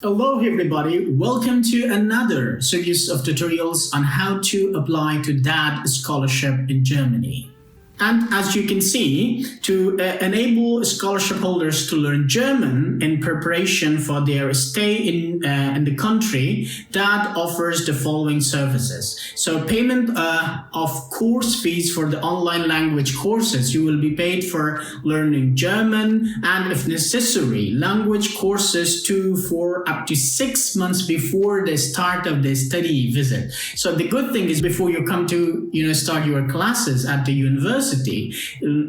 Hello everybody, welcome to another series of tutorials on how to apply to DAAD scholarship in Germany. And as you can see, to enable scholarship holders to learn German in preparation for their stay in the country, DAAD offers the following services. So payment of course fees for the online language courses. You will be paid for learning German and, if necessary, language courses for up to 6 months before the start of the study visit. So the good thing is, before you come to start your classes at the university,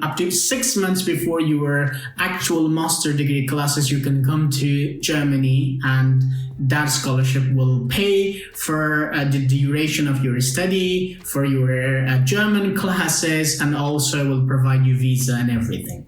up to 6 months before your actual master degree classes, you can come to Germany, and that scholarship will pay for the duration of your study, for your German classes, and also will provide you visa and everything.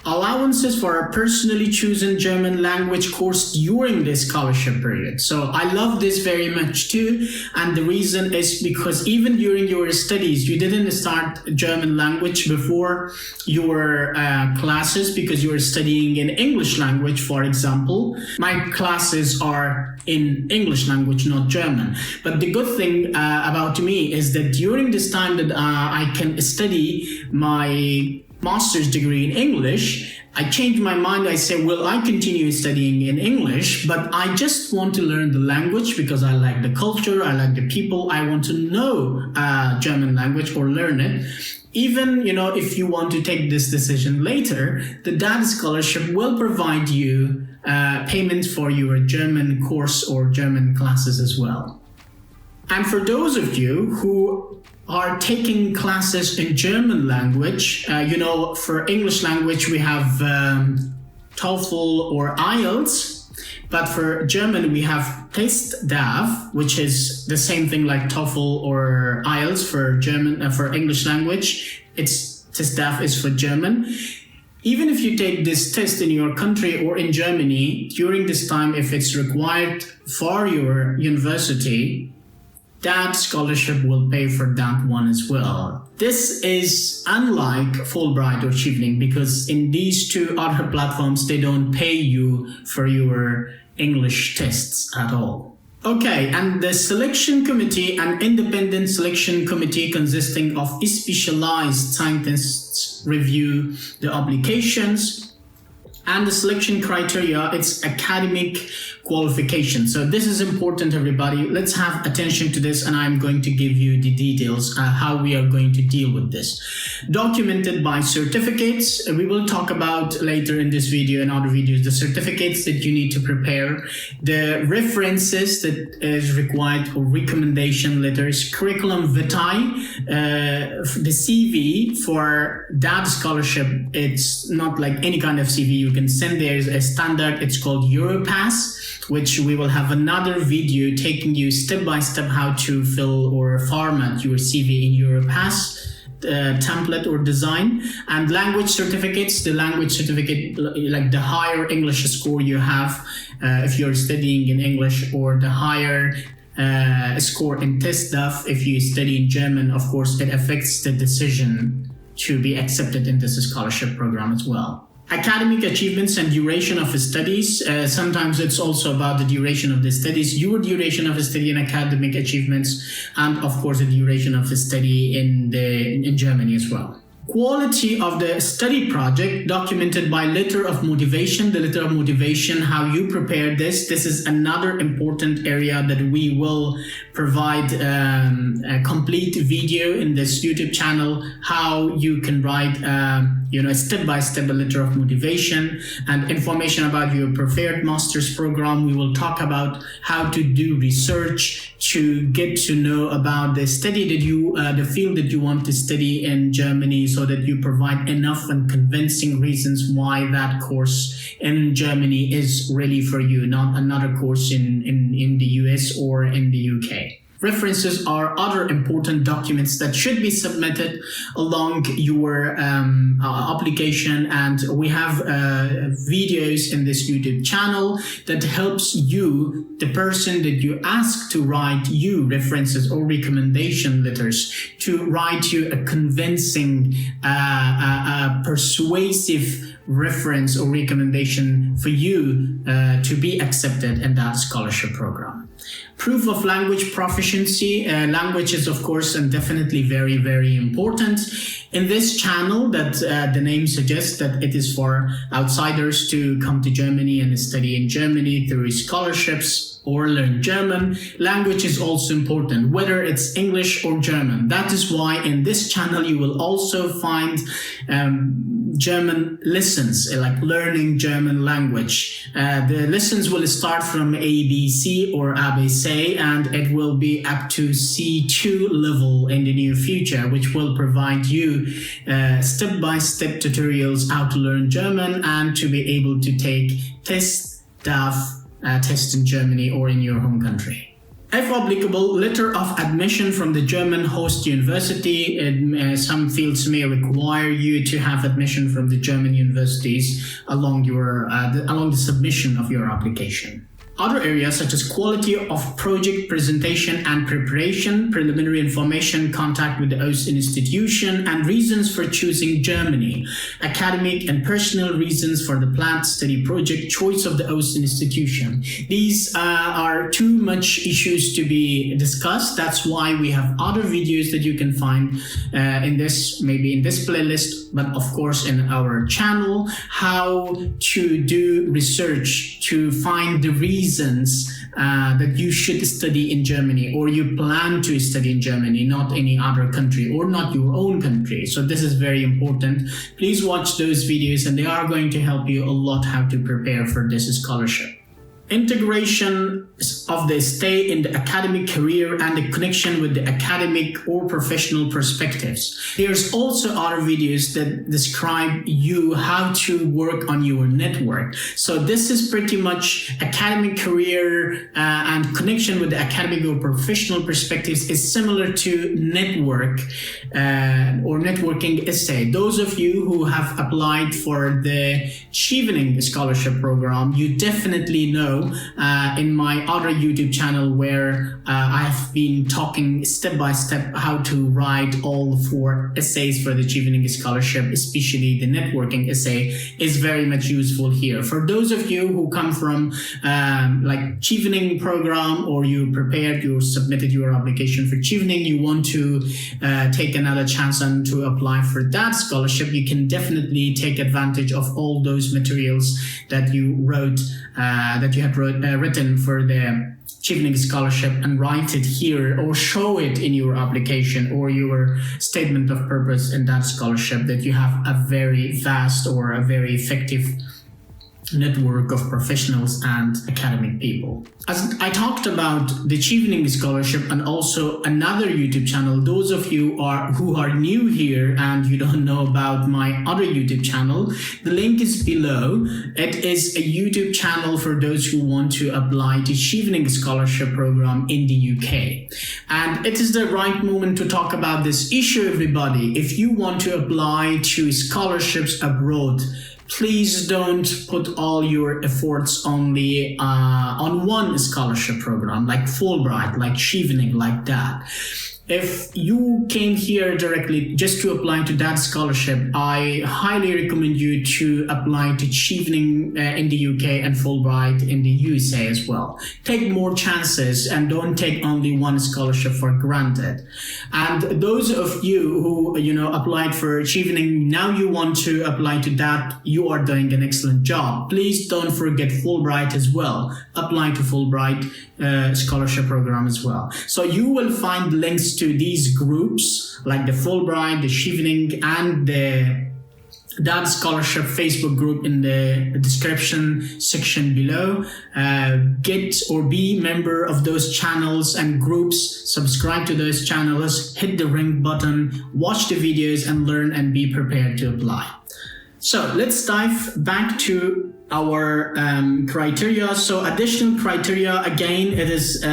Allowances for a personally chosen German language course during the scholarship period. So I love this very much too, and the reason is because even during your studies, you didn't start German language before your classes because you were studying in English language, for example. My classes are in English language, not German. But the good thing about me is that during this time that I can study my master's degree in English, I changed my mind. I said, well, I continue studying in English, but I just want to learn the language because I like the culture, I like the people, I want to know German language or learn it. Even, if you want to take this decision later, the DAAD scholarship will provide you payments for your German course or German classes as well. And for those of you who are taking classes in German language, for English language we have TOEFL or IELTS, but for German we have TestDAF, which is the same thing like TOEFL or IELTS for German. For English language, TestDAF is for German. Even if you take this test in your country or in Germany, during this time, if it's required for your university, that scholarship will pay for that one as well. This is unlike Fulbright or Chevening, because in these two other platforms, they don't pay you for your English tests at all. Okay, and the selection committee, an independent selection committee consisting of specialized scientists, review the applications. And the selection criteria, it's academic qualification. So this is important, everybody. Let's have attention to this, and I'm going to give you the details how we are going to deal with this. Documented by certificates. We will talk about later in this video and other videos the certificates that you need to prepare, the references that is required or recommendation letters, curriculum vitae, the CV for that scholarship. It's not like any kind of CV you can send. There's a standard, it's called Europass, which we will have another video taking you step by step how to fill or format your CV in Europass template or design. And language certificates, the language certificate, like the higher English score you have if you're studying in English, or the higher score in TestDAF if you study in German. Of course, it affects the decision to be accepted in this scholarship program as well. Academic achievements and duration of studies. Sometimes it's also about the duration of the studies, your duration of study and academic achievements, and of course the duration of study in Germany as well. Quality of the study project, documented by letter of motivation. The letter of motivation, how you prepare this. This is another important area that we will provide a complete video in this YouTube channel, how you can write a step-by-step letter of motivation, and information about your preferred master's program. We will talk about how to do research to get to know about the study that the field that you want to study in Germany, so that you provide enough and convincing reasons why that course in Germany is really for you, not another course in the US or in the UK. References are other important documents that should be submitted along your application, and we have videos in this YouTube channel that helps you, the person that you ask to write you references or recommendation letters, to write you a convincing, persuasive reference or recommendation for you to be accepted in that scholarship program. Proof of language proficiency. Language is, of course, and definitely very, very important. In this channel, that the name suggests that it is for outsiders to come to Germany and study in Germany through scholarships or learn German. Language is also important, whether it's English or German. That is why in this channel you will also find German lessons, like learning German language. The lessons will start from ABC or ABC, and it will be up to C2 level in the near future, which will provide you step-by-step tutorials how to learn German and to be able to take tests, tests in Germany or in your home country. If applicable, letter of admission from the German host university. Some fields may require you to have admission from the German universities along the submission of your application. Other areas such as quality of project presentation and preparation, preliminary information, contact with the host institution, and reasons for choosing Germany, academic and personal reasons for the planned study project, choice of the host institution. These are too much issues to be discussed. That's why we have other videos that you can find maybe in this playlist, but of course in our channel, how to do research to find the reasons that you should study in Germany or you plan to study in Germany, not any other country or not your own country. So this is very important. Please watch those videos and they are going to help you a lot how to prepare for this scholarship. Integration of the stay in the academic career and the connection with the academic or professional perspectives. There's also other videos that describe you how to work on your network. So this is pretty much academic career and connection with the academic or professional perspectives is similar to network or networking essay. Those of you who have applied for the Chevening scholarship program, you definitely know in my other YouTube channel where I have been talking step by step how to write all 4 essays for the Chevening scholarship, especially the networking essay is very much useful here. For those of you who come from like Chevening program or you submitted your application for Chevening, you want to take another chance and to apply for that scholarship, you can definitely take advantage of all those materials that you wrote, that you have written for the Chevening scholarship and write it here or show it in your application or your statement of purpose in that scholarship that you have a very vast or a very effective network of professionals and academic people. As I talked about the Chevening scholarship and also another YouTube channel, those of you who are new here and you don't know about my other YouTube channel, the link is below. It is a YouTube channel for those who want to apply to Chevening scholarship program in the UK. And it is the right moment to talk about this issue, everybody. If you want to apply to scholarships abroad, please don't put all your efforts only on one scholarship program like Fulbright, like Chevening, like that. If you came here directly just to apply to that scholarship, I highly recommend you to apply to Chevening in the UK and Fulbright in the USA as well. Take more chances and don't take only one scholarship for granted. And those of you who applied for Chevening, now you want to apply to that, you are doing an excellent job. Please don't forget Fulbright as well. Apply to Fulbright scholarship program as well. So you will find links to these groups like the Fulbright, the Chevening, and the DAAD scholarship Facebook group in the description section below. Get or be member of those channels and groups, subscribe to those channels, hit the ring button, watch the videos and learn and be prepared to apply. So let's dive back to our criteria. So additional criteria, again, it is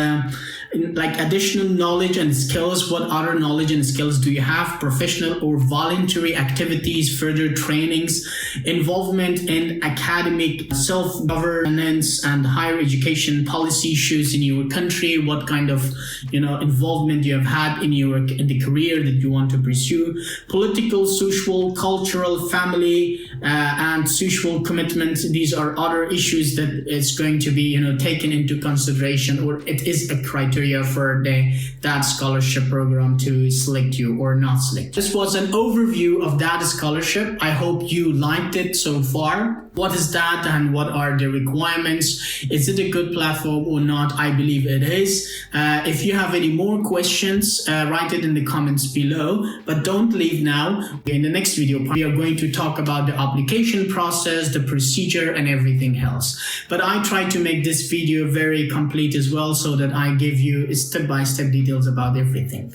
like additional knowledge and skills. What other knowledge and skills do you have? Professional or voluntary activities, further trainings, involvement in academic self-governance and higher education policy issues in your country. What kind of involvement you have had in the career that you want to pursue. Political, social, cultural, family, and social commitments. These are other issues that is going to be taken into consideration, or it is a criteria for the DAAD scholarship program to select you or not select. This was an overview of DAAD scholarship. I hope you liked it so far. What is that and what are the requirements? Is it a good platform or not? I believe it is. If you have any more questions, write it in the comments below, but don't leave now. In the next video, we are going to talk about the application process, the procedure, and everything else. But I try to make this video very complete as well, so that I give you step-by-step details about everything.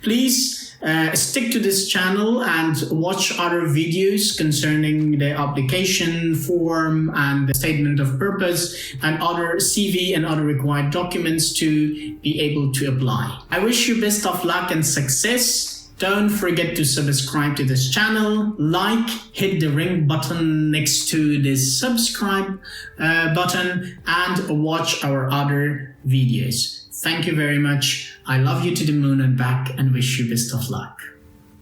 Please stick to this channel and watch other videos concerning the application form and the statement of purpose and other CV and other required documents to be able to apply. I wish you best of luck and success. Don't forget to subscribe to this channel, hit the ring button next to this subscribe button, and watch our other videos. Thank you very much. I love you to the moon and back and wish you best of luck.